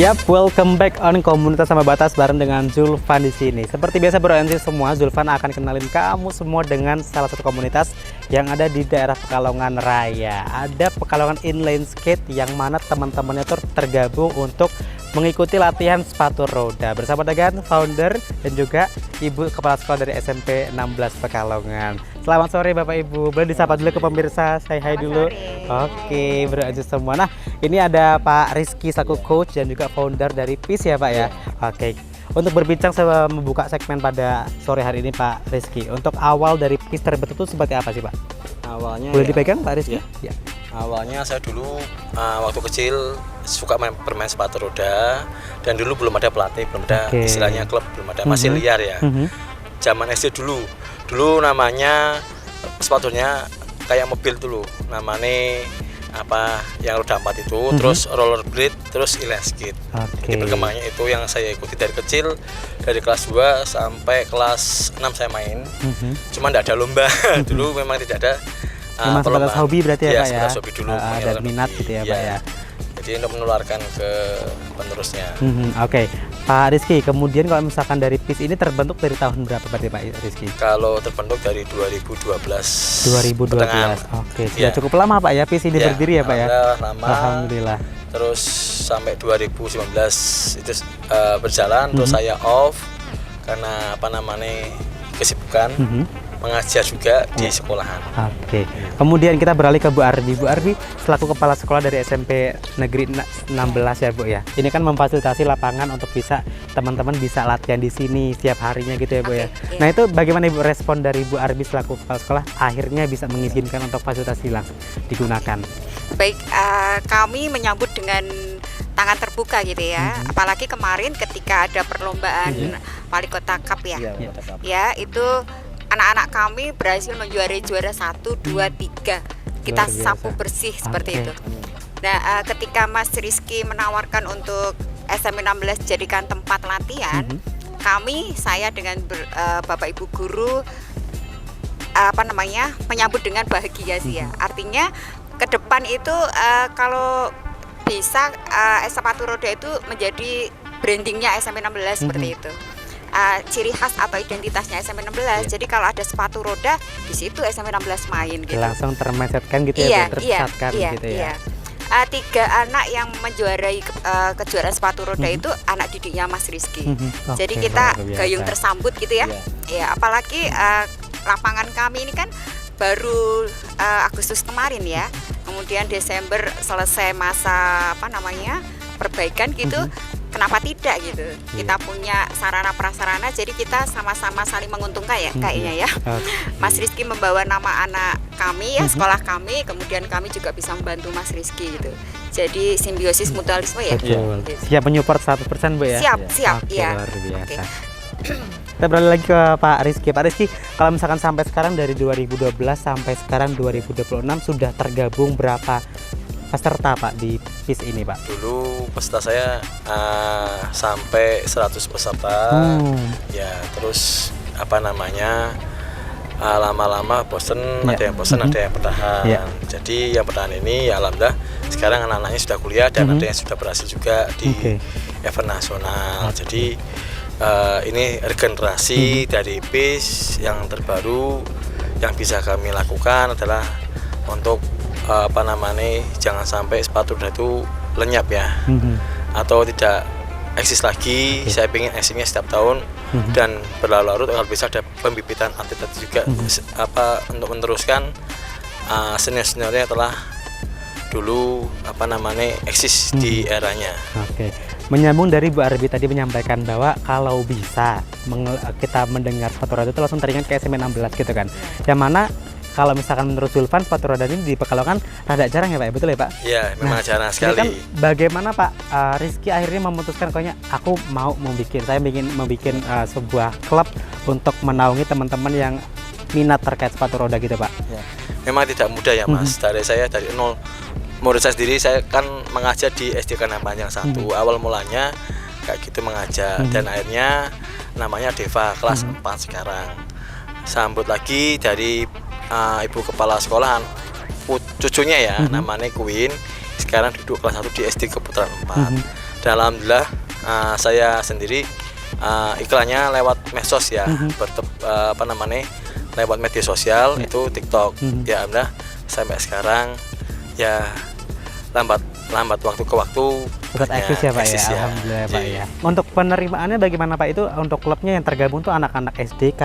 Yap, welcome back on Komunitas Sama Batas bareng dengan Zulfan di sini. Seperti biasa berorientasi semua, Zulfan akan kenalin kamu semua dengan salah satu komunitas yang ada di daerah Pekalongan Raya. Ada Pekalongan Inline Skate yang mana teman-temannya tuh tergabung untuk mengikuti latihan sepatu roda bersama dengan founder dan juga Ibu Kepala Sekolah dari SMP 16 Pekalongan. Selamat sore Bapak Ibu, boleh disapa dulu ke pemirsa, say hi dulu. Oke, berlanjut semua. Nah, ini ada Pak Rizky selaku coach dan juga founder dari PIS ya Pak ya. Oke, untuk berbincang saya membuka segmen pada sore hari ini Pak Rizky. Untuk awal dari PIS terbentuk itu seperti apa sih Pak? Awalnya boleh dipegang Pak Rizky? Ya. Awalnya saya dulu waktu kecil suka bermain sepatu roda dan dulu belum ada pelatih, belum ada istilahnya klub, belum ada, masih liar ya. Zaman SD dulu namanya sepatunya kayak mobil dulu, namanya apa yang roda 4 itu, terus rollerblade, terus inline skate. Jadi perkembangannya itu yang saya ikuti dari kecil, dari kelas 2 sampai kelas 6 saya main. Cuma tidak ada lomba. Dulu memang tidak ada sebatas hobi berarti ya Pak ya? Hobi dulu, dan minat gitu ya Pak ya? Jadi untuk menularkan ke penerusnya. Oke, Pak Rizky, kemudian kalau misalkan dari PIS ini terbentuk dari tahun berapa berarti Pak Rizky? Kalau terbentuk dari 2012. 2012. Oke, sudah cukup lama Pak ya PIS ini berdiri ya Pak ya? Lama. Alhamdulillah. Terus sampai 2019 itu berjalan, terus saya off karena apa namanya kesibukan. Mengajar juga di sekolahan. Oke. Kemudian kita beralih ke Bu Arbi. Bu Arbi selaku kepala sekolah dari SMP Negeri 16 ya Bu ya. Ini kan memfasilitasi lapangan untuk bisa teman-teman bisa latihan di sini setiap harinya gitu ya Bu ya. Nah itu bagaimana Ibu respon dari Bu Arbi selaku kepala sekolah akhirnya bisa mengizinkan untuk fasilitasi langsung digunakan? Baik, kami menyambut dengan tangan terbuka gitu ya. Apalagi kemarin ketika ada perlombaan Wali Kota Cup ya. Ya itu anak-anak kami berhasil menjuarai juara 1, 2, 3. Kita sapu bersih seperti itu. Nah, ketika Mas Rizky menawarkan untuk SMP 16 jadikan tempat latihan, saya dengan Bapak Ibu guru menyambut dengan bahagia sih ya. Artinya ke depan itu kalau bisa sepatu roda itu menjadi brandingnya SMP 16 seperti itu. Ciri khas atau identitasnya SMP 16. Jadi kalau ada sepatu roda di situ SMP 16 main gitu. Langsung termindsetkan gitu ya, terpusatkan gitu ya. 3 anak yang menjuarai kejuaraan sepatu roda itu anak didiknya Mas Rizky. Jadi kita gayung tersambut gitu ya. Ya, apalagi lapangan kami ini kan baru Agustus kemarin ya. Kemudian Desember selesai masa perbaikan gitu. Kenapa tidak gitu? Kita punya sarana prasarana, jadi kita sama-sama saling menguntungkan ya kayaknya ya. Mas Rizky membawa nama anak kami ya, sekolah kami, kemudian kami juga bisa membantu Mas Rizky gitu. Jadi simbiosis mutualisme ya. Gitu. Siap menyupport 100% Bu ya? Siap ya. Luar biasa. Kita beralih lagi ke Pak Rizky. Pak Rizky, kalau misalkan sampai sekarang dari 2012 sampai sekarang 2026 sudah tergabung berapa peserta Pak di PIS ini Pak? Dulu peserta saya sampai 100 peserta. Ya terus lama-lama bosen, ada yang bosen, ada yang bertahan. Jadi yang bertahan ini ya alhamdulillah sekarang anak-anaknya sudah kuliah dan ada yang sudah berhasil juga di event nasional. Jadi ini regenerasi dari PIS yang terbaru. Yang bisa kami lakukan adalah untuk jangan sampai sepatu roda itu lenyap ya, atau tidak eksis lagi. Saya ingin eksisnya setiap tahun dan berlarut-larut agar bisa ada pembibitan atlet juga untuk meneruskan senior-seniornya telah dulu eksis di eranya. Menyambung dari Bu Arbi tadi menyampaikan bahwa kalau bisa kita mendengar sepatu roda itu langsung teringat ke SMP 16 gitu kan. Yang mana kalau misalkan menurut Zulfan sepatu roda ini di Pekalongan rada jarang ya Pak, betul ya Pak? Iya, memang jarang sekali. Kan bagaimana Pak Rizky akhirnya memutuskan pokoknya aku mau saya ingin membuat sebuah klub untuk menaungi teman-teman yang minat terkait sepatu roda gitu Pak? Memang tidak mudah ya Mas. Dari nol, murid saya sendiri saya kan mengajar di SD Kanan Panjang 1. Awal mulanya kayak gitu mengajar dan akhirnya namanya Deva kelas 4 sekarang. Sambut lagi dari Ibu Kepala Sekolahan cucunya ya, namanya Queen, sekarang duduk kelas 1 di SD Keputaran 4. Dan alhamdulillah saya sendiri iklannya lewat medsos ya, lewat media sosial itu TikTok. Ya alhamdulillah sampai sekarang ya lambat waktu ke waktu tetap eksis ya Pak ya. Alhamdulillah Pak ya. Untuk penerimaannya bagaimana Pak, itu untuk klubnya yang tergabung tuh anak-anak SDK,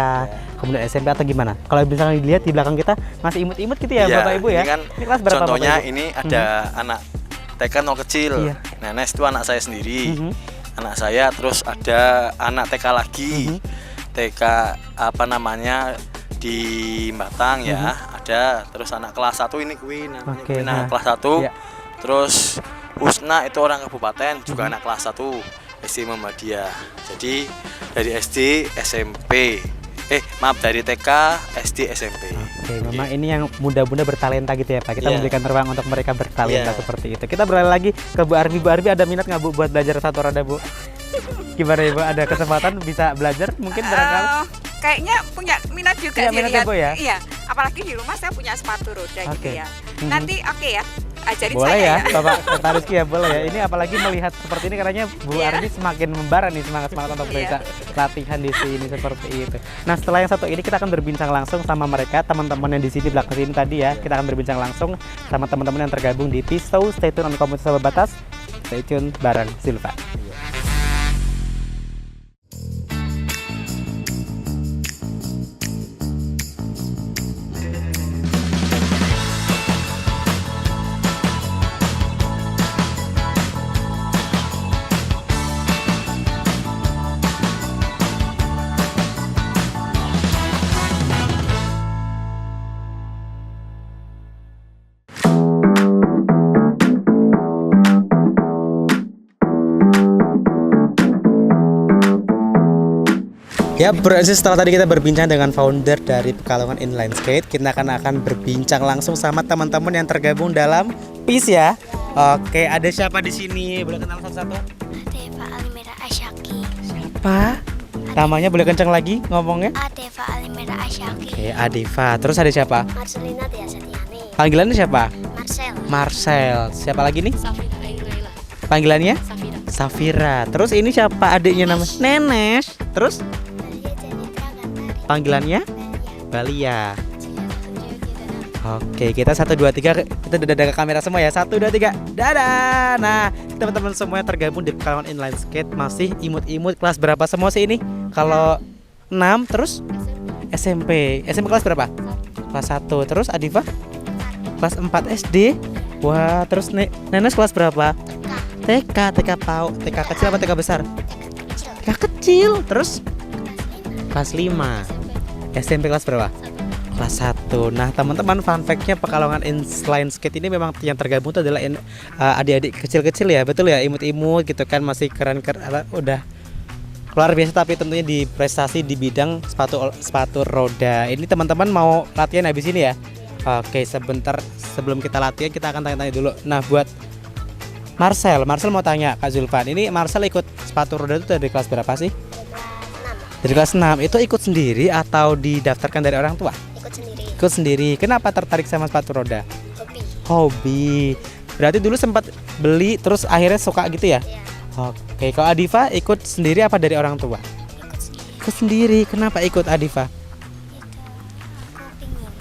kemudian SMP atau gimana? Kalau misalnya dilihat di belakang kita masih imut-imut gitu ya, Bapak Ibu ya. Ini kan ini kelas berapa contohnya Bapak, Ibu? Ini ada anak TK nol kecil. Nah, Nes itu anak saya sendiri. Anak saya, terus ada anak TK lagi. TK di Batang ya, ada. Terus anak kelas 1 ini Queen namanya. Kelas 1. Terus Husna itu orang kabupaten, juga anak kelas 1 SD Muhammadiyah. Jadi dari SD SMP dari TK SD SMP. Memang ini yang muda-muda bertalenta gitu ya Pak. Kita memberikan ruang untuk mereka bertalenta seperti itu. Kita beralih lagi ke Bu Arbi. Bu Arbi ada minat nggak Bu buat belajar satu roda Bu? Gimana ya Bu, ada kesempatan bisa belajar mungkin barangkali? Kayaknya punya minat juga sih lihat. Ya? Iya, apalagi di rumah saya punya sepatu roda gitu ya. Nanti ya, ajarin boleh saya ya. Bapak Rizky ya, boleh ya. Ini apalagi melihat seperti ini karena Bu Arbi semakin membara nih semangat untuk bisa latihan di sini seperti itu. Nah, setelah yang satu ini kita akan berbincang langsung sama mereka, teman-teman yang di sini belakang sini tadi ya. Kita akan berbincang langsung sama teman-teman yang tergabung di Tissot. Stay tune on Komunitas Sahabat Batas. Stay tune bareng Zulfan. Ya, berarti setelah tadi kita berbincang dengan founder dari Pekalongan Inline Skate, kita akan berbincang langsung sama teman-teman yang tergabung dalam PIS ya. Oke, ada siapa di sini? Boleh kenal satu-satu? Adeva Alimera Asyaki. Siapa? Namanya boleh kencang lagi ngomongnya? Adeva Alimera Asyaki. Oke, Adeva. Terus ada siapa? Marcelina Tia Setiani. Panggilannya siapa? Marcel. Siapa lagi nih? Safira Ayu-Laila. Panggilannya? Safira. Terus ini siapa adiknya namanya? Nenes. Terus? Panggilannya? Balia. Oke, kita 1, 2, 3. Kita dadah ke kamera semua ya. 1, 2, 3. Dadah. Nah, teman-teman semuanya tergabung di Pekalongan Inline Skate. Masih imut-imut. Kelas berapa semua sih ini? Kalau 6 terus SMP. SMP kelas berapa? Kelas 1. Terus Adifa? Kelas 4 SD. Wah, terus Nenes kelas berapa? TK kecil apa TK besar? TK kecil. Terus kelas 5. SMP kelas berapa? Kelas 1. Nah, teman-teman, fun fact-nya Pekalongan Inline Skate ini memang yang tergabung itu adalah adik-adik kecil-kecil ya. Betul ya, imut-imut gitu kan, masih keren-keren, udah luar biasa. Tapi tentunya di prestasi di bidang sepatu roda. Ini teman-teman mau latihan habis ini ya. Oke, sebentar sebelum kita latihan kita akan tanya-tanya dulu. Nah, buat Marcel mau tanya Kak Zulfan, ini Marcel ikut sepatu roda itu dari kelas berapa sih? Dari kelas 6. Itu ikut sendiri atau didaftarkan dari orang tua? Ikut sendiri. Kenapa tertarik sama sepatu roda? Hobi. Berarti dulu sempat beli terus akhirnya suka gitu ya? Oke, kalau Adifa ikut sendiri apa dari orang tua? Ikut sendiri. Kenapa ikut Adifa?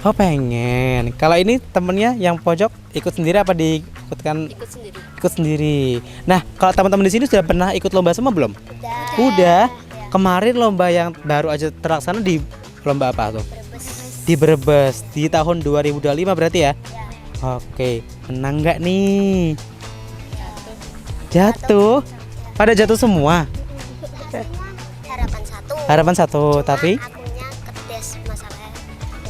Pengen. Kalau ini temennya yang pojok ikut sendiri apa diikutkan? Ikut sendiri. Nah, kalau teman-teman di sini sudah pernah ikut lomba semua belum? Udah. Kemarin lomba yang baru aja terlaksana di lomba apa tuh? Di Brebes di tahun 2025 berarti ya? Oke, menang nggak nih? Jatuh. Pada jatuh semua? Harapan satu, tapi? Akunya kedes masalahnya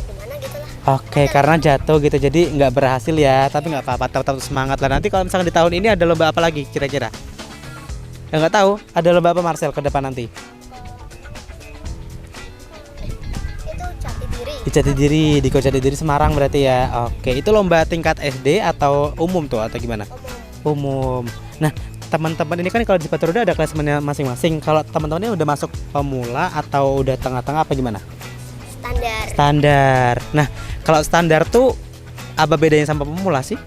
gimana gitu lah. Oke, karena jatuh gitu, jadi nggak berhasil ya. Tapi nggak apa-apa, tetap semangat lah. Nanti kalau misalnya di tahun ini ada lomba apa lagi kira-kira? Ya nggak tahu, ada lomba apa Marcel ke depan nanti? Di Jatidiri, di Kota Jatidiri Semarang berarti ya. Oke, itu lomba tingkat SD atau umum tuh atau gimana? Umum. Nah, teman-teman ini kan kalau di sepatu roda ada kelasnya masing-masing. Kalau teman-temannya udah masuk pemula atau udah tengah-tengah apa gimana? Standar. Nah, kalau standar tuh apa bedanya sama pemula sih?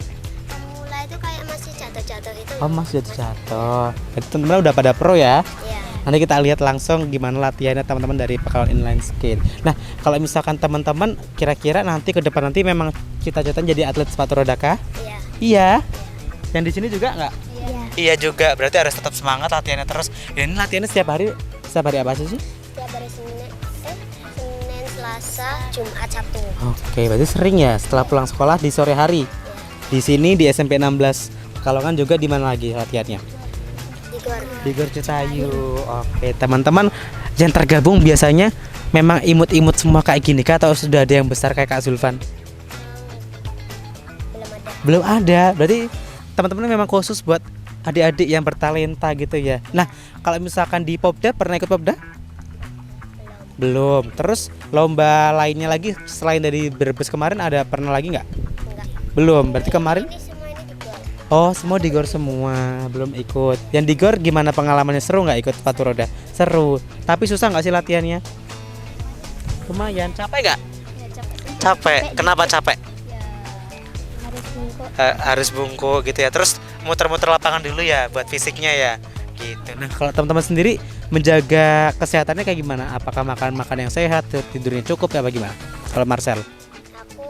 Pemula itu kayak masih jatuh-jatuh itu Oh, Mas jatuh. Jadi teman-teman udah pada pro ya. Iya. Nanti kita lihat langsung gimana latihannya teman-teman dari Pekalongan Inline Skate. Nah, kalau misalkan teman-teman kira-kira nanti ke depan nanti memang cita-citanya jadi atlet sepatu roda kah? Iya. Iya. Yang di sini juga nggak? Iya. Iya juga. Berarti harus tetap semangat latihannya terus. Ya, ini latihannya setiap hari apa sih? Tiap hari Senin, Selasa, Jumat, Sabtu. Oke, berarti sering ya setelah pulang sekolah di sore hari. Di sini di SMP 16 Pekalongan juga di mana lagi latihannya? Di Gor Citayu. Oke, teman-teman yang tergabung biasanya memang imut-imut semua kayak gini kah atau sudah ada yang besar kayak Kak Zulfan? Belum ada. Belum ada. Berarti teman-teman memang khusus buat adik-adik yang bertalenta gitu ya. Nah, kalau misalkan di Popda pernah ikut Popda? Belum. Terus lomba lainnya lagi selain dari Brebes kemarin ada pernah lagi nggak? Enggak. Belum. Berarti kemarin? Ini semua ini di Gor. Oh, semua di Gor semua, belum ikut. Yang di Gor gimana pengalamannya, seru nggak ikut sepatu roda? Seru. Tapi susah nggak sih latihannya? Lumayan. Capek nggak? Ya, capek. Capek. Kenapa capek? Ya, harus bungkuk. Harus bungkuk gitu ya. Terus muter-muter lapangan dulu ya buat fisiknya ya. Gitu. Nah, kalau teman-teman sendiri menjaga kesehatannya kayak gimana? Apakah makan yang sehat, tidurnya cukup ya, apa gimana? Kalau Marcel? Aku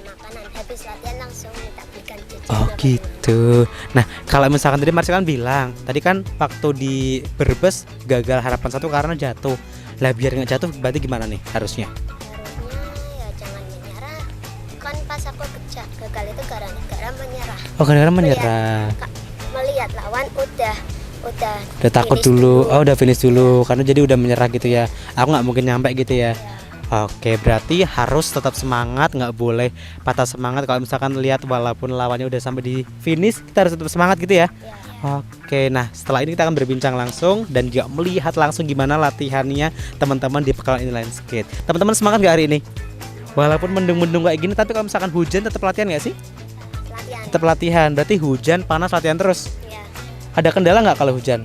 makanan habis latihan langsung minta belikan jajan. Oh gitu. Nah, kalau misalkan tadi Marcel kan bilang, tadi kan waktu di Brebes gagal harapan 1 karena jatuh. Lah biar nggak jatuh berarti gimana nih harusnya? Harusnya ya jangan menyerah. Kan pas aku gagal itu gara-gara menyerah. Oh, gara-gara menyerah. Melihat lawan udah Udah takut finish dulu. Oh, udah finish dulu karena jadi udah menyerah gitu ya. Aku nggak mungkin nyampe gitu ya. Oke, berarti harus tetap semangat, nggak boleh patah semangat. Kalau misalkan lihat walaupun lawannya udah sampai di finish, kita harus tetap semangat gitu ya. Oke, nah setelah ini kita akan berbincang langsung dan juga melihat langsung gimana latihannya teman-teman di Pekalongan Inline Skate. Teman-teman semangat nggak hari ini? Walaupun mendung-mendung kayak gini, tapi kalau misalkan hujan tetap latihan nggak sih? latihan. Tetap latihan. Berarti hujan, panas, latihan terus. Ya. Ada kendala nggak kalau hujan?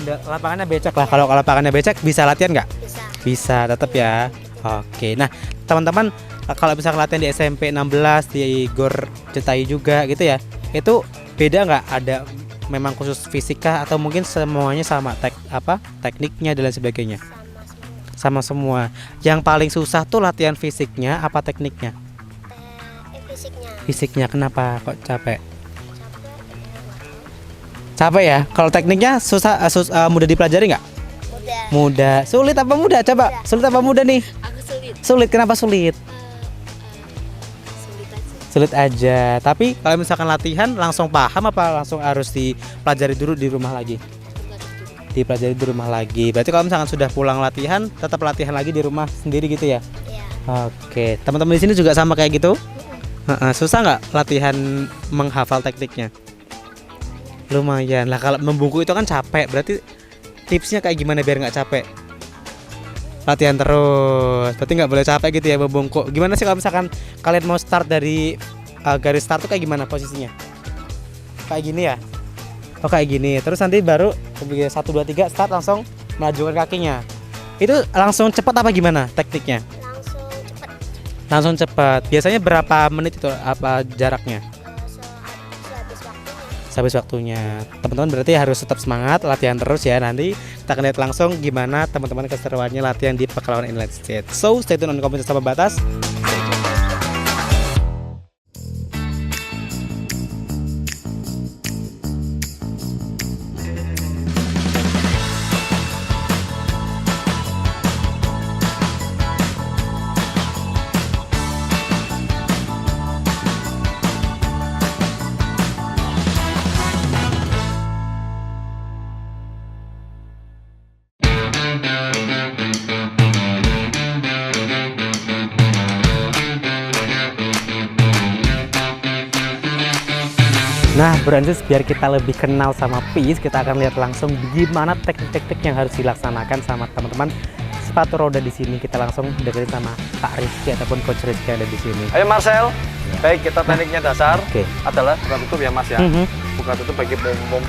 Lapangannya becek lah. Kalau lapangannya becek bisa latihan nggak? Bisa. Bisa, tetap ya. Oke, nah teman-teman kalau misalkan latihan di SMP 16 di Gor Citayu juga gitu ya, itu beda nggak? Ada memang khusus fisika atau mungkin semuanya sama tekniknya dan lain sebagainya? Sama semua. Yang paling susah tuh latihan fisiknya apa tekniknya? Fisiknya. Fisiknya kenapa kok capek? Capek ya? Kalau tekniknya mudah dipelajari nggak? Udah. Mudah. Sulit apa mudah? Coba. Sulit apa mudah nih? Aku sulit. Sulit. Kenapa sulit? Sulit aja. Sulit aja. Tapi kalau misalkan latihan langsung paham apa langsung harus dipelajari dulu di rumah lagi? Dipelajari di rumah lagi. Berarti kalau misalkan sudah pulang latihan, tetap latihan lagi di rumah sendiri gitu ya? Iya. Oke. Teman-teman di sini juga sama kayak gitu? Susah nggak latihan menghafal tekniknya? Lumayan lah. Kalau membungkuk itu kan capek. Berarti tipsnya kayak gimana biar nggak capek? Latihan terus. Berarti nggak boleh capek gitu ya membungkuk. Gimana sih kalau misalkan kalian mau start dari garis start tuh kayak gimana posisinya? Kayak gini ya? Oh kayak gini. Terus nanti baru 1, 2, 3 start langsung melajukan kakinya. Itu langsung cepat apa gimana tekniknya? Langsung cepat. Langsung cepat. Biasanya berapa menit itu apa jaraknya? Habis waktunya. Teman-teman berarti harus tetap semangat, latihan terus ya. Nanti kita akan lihat langsung gimana teman-teman keseruannya latihan di Pekalongan Inline Skate. So, stay tune on Komunitas Tanpa Batas. Nah, Bro Ansis, biar kita lebih kenal sama Peace, kita akan lihat langsung gimana teknik-teknik yang harus dilaksanakan sama teman-teman sepatu roda di sini. Kita langsung dengerin sama Pak Rizky ataupun Coach Rizky yang ada di sini. Ayo Marcel. Baik, kita tekniknya dasar adalah buka tutup ya Mas ya. Buka tutup bagi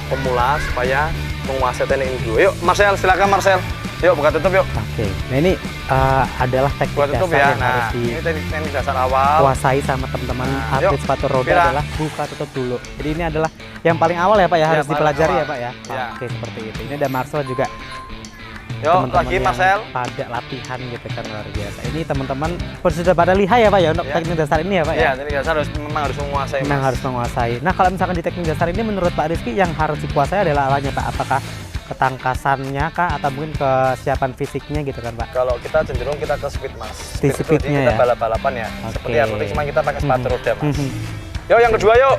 pemula supaya menguasai teknik ini dulu. Yuk Marcel, silakan Marcel. Yuk buka tutup yuk. Oke. Nah ini adalah teknik Buka tutup dasar ya. yang harus Nah, ini teknik dasar awal. dikuasai sama teman-teman atlet yuk. sepatu roda Pira. adalah buka tutup dulu. Jadi ini adalah yang paling awal ya Pak ya, Ya, harus paling dipelajari awal. ya Pak ya. Ya. Oke seperti itu. Ini ada Marcel juga. Yuk Teman-teman lagi yang Marcel. pada latihan gitu kan luar biasa. Ini teman-teman sudah pada lihai ya Pak ya untuk Ya. teknik dasar ini ya Pak ya. Iya, teknik dasar memang harus menguasai. Memang Mas. harus menguasai. Nah kalau misalkan di teknik dasar ini menurut Pak Rizky yang harus dikuasai adalah apanya Pak? Apakah ketangkasannya kah atau mungkin kesiapan fisiknya gitu kan Pak? Kalau kita cenderung kita ke speed Mas. Di Speed itu speednya kita ya? balap-balapan ya. Oke. Seperti atletik cuma kita pakai sepatu roda Mas. Mhm. Yuk yang kedua yuk.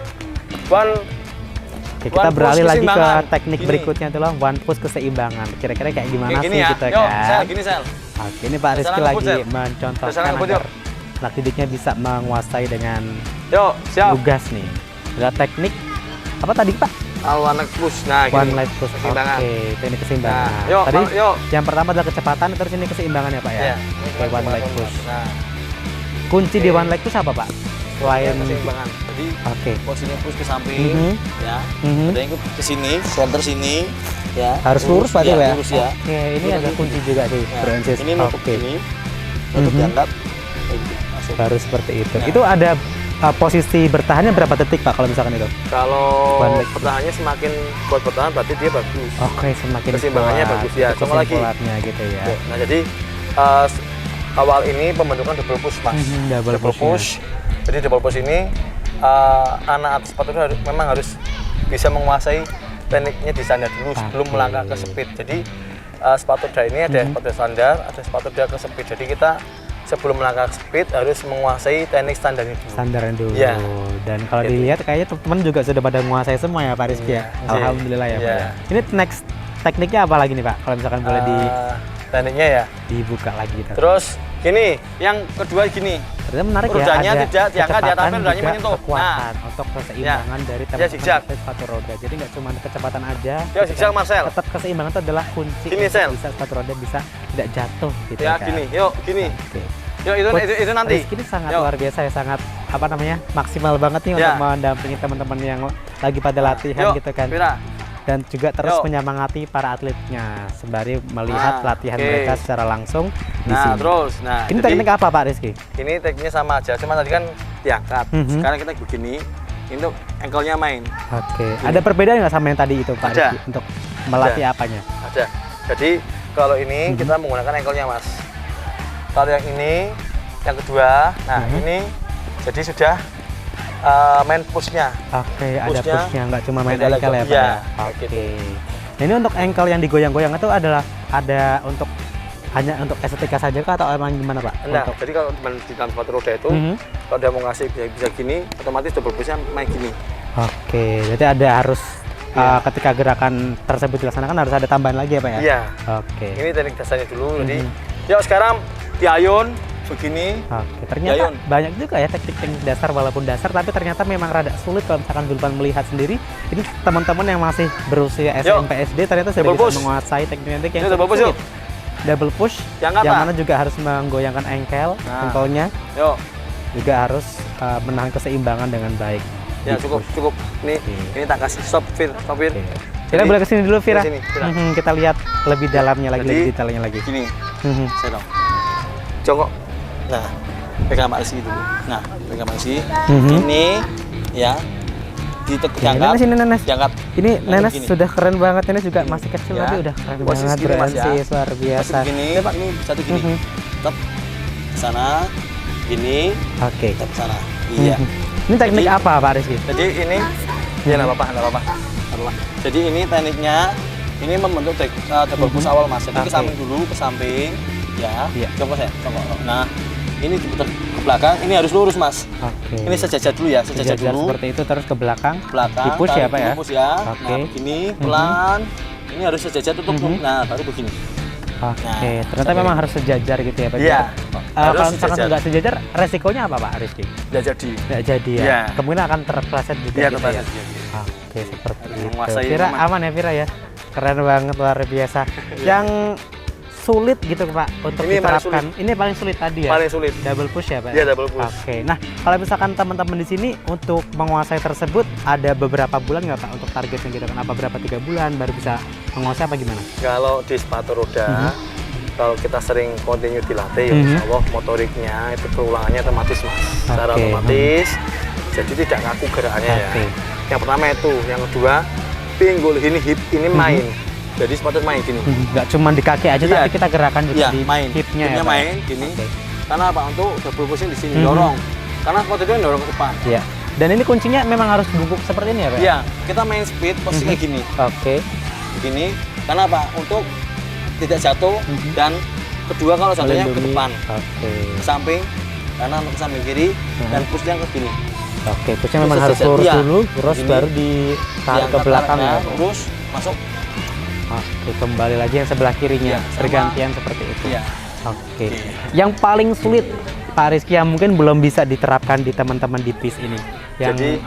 One. Oke, kita One beralih push lagi ke keseimbangan. teknik Gini. berikutnya adalah one push keseimbangan. Kira-kira kayak gimana Kayak gini sih ya. gitu Yuk, kan? Sel, gini Sel. Oke, ini Pak Rizky Dasarnya lagi ngebut, Sel. mencontohkan Dasarnya ngebut, agar anak didiknya bisa menguasai dengan Yuk, siap. lugas nih. Ada teknik apa tadi Pak? One leg push. Nah, One gini. leg push. Oke, Keseimbangan. teknik keseimbangan. Nah, yuk, Tadi yuk. yang pertama adalah kecepatan, terus ini keseimbangan ya Pak ya? Iya. Oke, one leg push. Nah, Kunci di one leg push apa Pak? Selain keseimbangan. Jadi oke. posisinya push ke samping, Mhm. ya. Mhm. Ada yang ke sini, center sini, ya. Harus lurus Pak ya, ya? lurus ya. Oke, ini Lurus ada lagi. kunci juga sih, Nah, Francis. ini nutup Oke. ini, nutup Mhm. diangkat, masuk. Baru seperti itu. Nah. Itu ada posisi bertahannya berapa detik Pak kalau misalkan itu? Kalau One leg. pertahanannya semakin kuat bertahan berarti dia bagus. Oke, semakin Keseimbangannya kuat. bagus ya. Itu Sama lagi. kesimpulannya gitu ya. Nah, jadi awal ini pembentukan double push Mas. Mhm, double push-nya. push. Jadi double push ini anak atas sepatu itu memang harus bisa menguasai tekniknya di standar dulu sebelum Oke. melangkah ke speed. Jadi sepatu roda ini ada sepatu standar, ada sepatu roda ke speed. Jadi kita sebelum melangkah ke speed harus menguasai teknik standarnya dulu. Standarnya dulu. Iya. Dan kalau Gitu. dilihat kayaknya teman-teman juga sudah pada menguasai semua ya Pak Rizky ya. Iya. Alhamdulillah ya Pak. Iya. ya. Ini next tekniknya apa lagi nih Pak? Kalau misalkan boleh tekniknya ya. dibuka lagi gitu. Terus gini, yang kedua gini. Ternyata menarik rodanya ya, ada tidak diangkat di atas kecepatan rodanya juga menyentuh. kekuatan untuk keseimbangan dari teman-teman zigzag. atlet sepatu roda. Jadi nggak cuma kecepatan aja. Ya, zigzag, Marcel. Tetap keseimbangan itu adalah kunci Gini, untuk Sel. bisa sepatu roda bisa tidak jatuh gitu Ya kan. gini, yuk gini. Oke. Yuk itu nanti. Rizky ini sangat Yuk. luar biasa ya, sangat apa namanya maksimal banget nih Ya. untuk mendampingi teman-teman yang lagi pada latihan Yuk, gitu kan. Pira. Dan juga terus Yuk. menyemangati para atletnya sembari melihat Nah, latihan oke. mereka secara langsung di Nah, sini. terus Ini jadi teknik apa Pak Rizky? ini tekniknya sama aja, cuma tadi kan diangkat. Mhm. Sekarang kita begini. Ini untuk ankle-nya main. Oke, ada perbedaan nggak sama yang tadi itu Pak Ada. Rizky untuk melatih apanya? Ada. Jadi kalau ini Mhm. kita menggunakan ankle-nya, Mas. Kalau yang ini, yang kedua, nah Mhm. ini jadi sudah main push-nya. Oke, ada Push-nya push-nya, nggak cuma main beda ankle ya lagi. Pak Iya, ya? kayak Oke. gitu. Nah, ini untuk ankle yang digoyang-goyang itu adalah ada untuk hanya untuk estetika saja kah atau emang gimana Pak? Nah, Untuk jadi kalau di dalam sepatu roda itu, Mhm. kalau dia mau ngasih bisa gini, otomatis double push-nya main gini. Oke, berarti ada harus ketika gerakan tersebut dilaksanakan harus ada tambahan lagi ya Pak ya? Iya. Oke. Ini teknik dasarnya dulu. Jadi, Mhm. yuk sekarang diayun begini. Oke, ternyata Yayun. banyak juga ya teknik-teknik dasar walaupun dasar tapi ternyata memang rada sulit kalau misalkan Zulfan melihat sendiri. Ini teman-teman yang masih berusia SMP SD ternyata sudah Double bisa push. menguasai teknik-teknik yang Ini double push, sulit. Double push Diangkat, yang Pak. mana juga harus menggoyangkan ankle, Nah. ankle-nya Yuk. juga harus menahan keseimbangan dengan baik. Ya Di cukup push. cukup. Ini Oke. ini tak kasih stop Fir, stop Fir. Oke. Kita boleh kesini dulu Vira. Kesini, Vira. Kita lihat lebih dalamnya lagi, Jadi, lebih detailnya lagi. Gini, Mhm. saya dong. Jongkok. Nah, pegang Pak Rizky dulu. Nah, pegang Pak Rizky. Mhm. Ini ya diangkat. Nenes ini Nenes. Diangkat. Ini Nenes begini. sudah keren banget. Nenes juga masih kecil Ya. tapi udah keren Posisi banget. gini, Mas, ya. Francis, luar biasa. Satu gini, Pak, ini satu gini. Mhm. Tetap sana. Gini, Oke. tetap sana. Iya. Ini teknik Jadi- apa Pak Rizky? Jadi ini ya nggak apa-apa, nggak apa-apa. Nggak apa-apa. Jadi ini tekniknya ini membentuk double push awal Mas. Jadi Oke. ke samping dulu, ke samping. Ya. Iya. Jongkok saya, jongkok. Nah, ini diputar ke belakang. Ini harus lurus Mas. Oke. Ini sejajar dulu ya, sejajar Sejajar dulu. seperti itu terus ke belakang. Belakang. Di push ya tarik Pak ya? dulu, push ya. Oke. Nah, begini pelan. Ini harus sejajar tutup. Mhm. Nah, baru begini. Oke. Nah, Ternyata sampai- memang harus sejajar gitu ya Pak. Iya. Kalau Harus misalkan sejajar. nggak sejajar, resikonya apa Pak Rizky? Nggak jadi. Nggak jadi ya. Iya. Kemungkinan akan terpleset juga Iya, gitu tetap ya. jadi. Oke, seperti Harus itu. menguasai Vira memang. aman ya Vira ya. Keren banget luar biasa. Yang sulit gitu Pak untuk Ini paling diterapkan? Ini paling sulit tadi ya? Paling sulit. Double push ya Pak? Iya, double push. Oke, nah kalau misalkan teman-teman di sini untuk menguasai tersebut ada beberapa bulan nggak Pak untuk targetnya gitu kan? Apa berapa 3 bulan baru bisa menguasai apa gimana? Kalau di sepatu roda, kalau kita sering continue dilatih, insya Allah motoriknya itu keulangannya otomatis Mas. Secara otomatis, jadi tidak kaku gerakannya ya. Yang pertama itu, yang kedua, pinggul ini hip ini main. Jadi sepatu main gini. Nggak cuma di kaki aja, tapi kita gerakan juga di main. hipnya ya Pak? Main gini. Karena apa? Untuk double pushing di sini dorong. Karena sepatu itu dorong ke depan. Iya. Dan ini kuncinya memang harus bungkuk seperti ini ya Pak? Iya, kita main speed posisi kayak gini. Oke. Begini. Karena apa? Untuk tidak jatuh dan kedua kalau jatuhnya ke depan. Oke. Ke samping, kanan ke samping kiri dan pushnya ke sini. Oke, pushnya memang harus lurus dulu, terus baru ditarik ke belakang ya. Lurus, masuk. Oke, kembali lagi yang sebelah kirinya, bergantian seperti itu. Iya. Oke. Yang paling sulit Pak Rizky yang mungkin belum bisa diterapkan di teman-teman di PIS ini. Jadi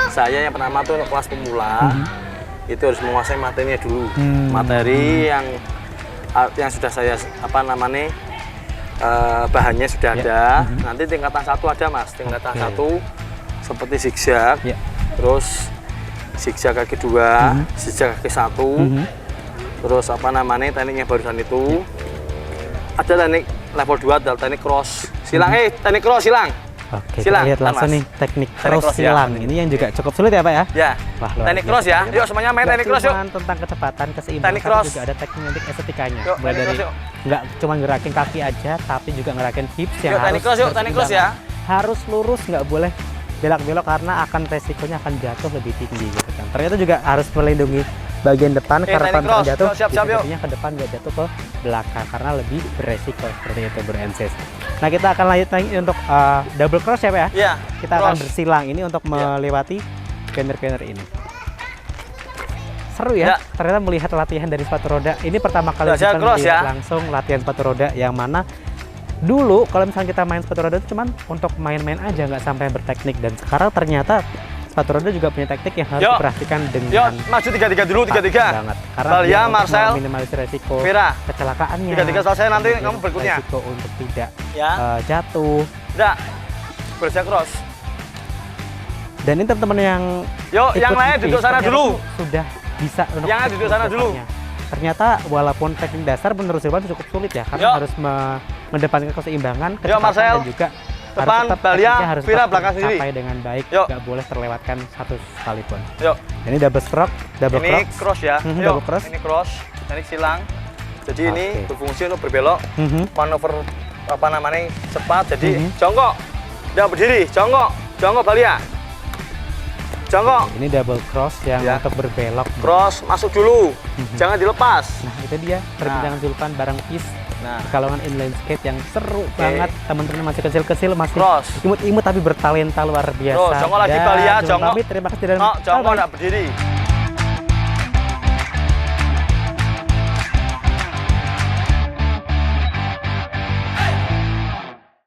saya yang pertama tuh kelas pemula itu harus menguasai materinya dulu. Materi yang sudah saya bahannya sudah ada. Nanti tingkatan 1 ada Mas, tingkatan 1 seperti zigzag, terus zigzag kaki 2, zigzag kaki 1, terus tekniknya barusan itu ada teknik level 2, ada teknik cross silang, teknik cross silang. Oke, silang, kita lihat langsung nih teknik cross silang. Ini yang juga cukup sulit ya Pak ya? Ya. Wah, teknik cross ya. Yuk semuanya main teknik cross yuk. Tentang kecepatan, keseimbangan, teknik cross juga ada teknik estetikanya. Yuk, mulai dari nggak cuma gerakin kaki aja, tapi juga gerakin hips yang harus teknik cross ya. Harus lurus, nggak boleh belok-belok karena akan resikonya akan jatuh lebih tinggi gitu kan. Ternyata juga harus melindungi bagian depan karena kalau jatuh jatuhnya ke depan, nggak jatuh ke belakang karena lebih beresiko seperti itu BroNCS. Nah kita akan lanjut lagi untuk double cross ya Pak ya? Iya. Kita akan bersilang ini untuk melewati banner-banner ini. Seru ya? Ternyata melihat latihan dari sepatu roda. Ini pertama kali kita melihat langsung latihan sepatu roda yang mana dulu kalau misalnya kita main sepatu roda itu cuman untuk main-main aja, nggak sampai berteknik, dan sekarang ternyata sepatu roda juga punya teknik yang harus diperhatikan dengan maju 3-3 dulu, 3-3 banget karena dia Marcel, minimalisir resiko Vera, kecelakaannya. 3-3 selesai nanti kamu berikutnya resiko untuk tidak jatuh. Enggak, berusaha cross. Dan ini teman-teman yang yang lain duduk sana dulu, sudah bisa untuk yang duduk sana dulu. Ternyata walaupun teknik dasar menurut Zulfan cukup sulit ya, karena harus mendepankan keseimbangan, kecepatan dan juga depan Balia, Vira belakang sendiri sampai dengan baik, nggak boleh terlewatkan satu sekalipun. Ini double stroke, double ini cross ya. Double cross. Ini cross, teknik silang. Jadi ini berfungsi untuk berbelok, manuver cepat. Jadi jongkok, tidak berdiri, jongkok Balia, jongkok. Ini double cross yang untuk berbelok. Cross masuk dulu, jangan dilepas. Nah itu dia perbincangan Zulfan bareng PIS. Pekalongan inline skate yang seru banget. Teman-teman masih kecil-kecil, masih imut-imut tapi bertalenta luar biasa. Jongkok lagi Balia, jongkok. Terima kasih dan jongkok tidak berdiri.